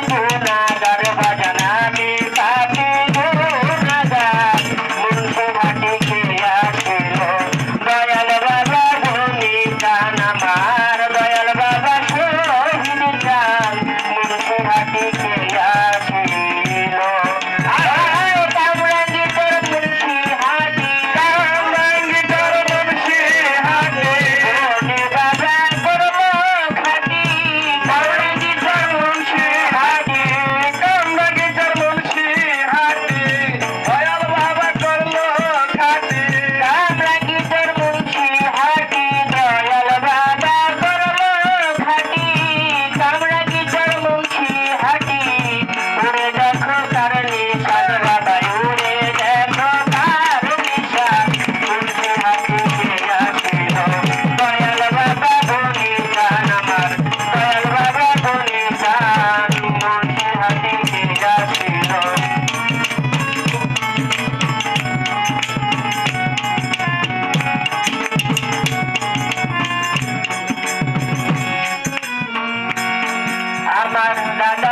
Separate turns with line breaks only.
গুনাগার বাজান আমি পাপি গুনাগার মুন্সি হাটিকে আসিল দয়াল বাবা ধনী গান আমার দয়াল বাবা শহীদ গান মুন্সি হাটিকে আসিল কামরাঙ্গীর মুন্সি হাটি কামরাঙ্গীর মুন্সি হাটি ধনী বাবা করল খাটি কামরাঙ্গীর মুন্সি হাটি কামরাঙ্গীর মুন্সি হাটি দয়াল বাবা করল খাটি কামরাঙ্গীর মুন্সি হাটি দয়াল বাবা করল খাটি কামরাঙ্গীর মুন্সি হাটি উড়ে দেখো তার নিশান বাবা উড়ে দেখো তার নিশান মুন্সি হাটিকে আসিল দয়াল বাবা ধনী গান আমার দয়াল বাবা ধনী গান মুন্সি হাটিকে আসিল আমার দাদা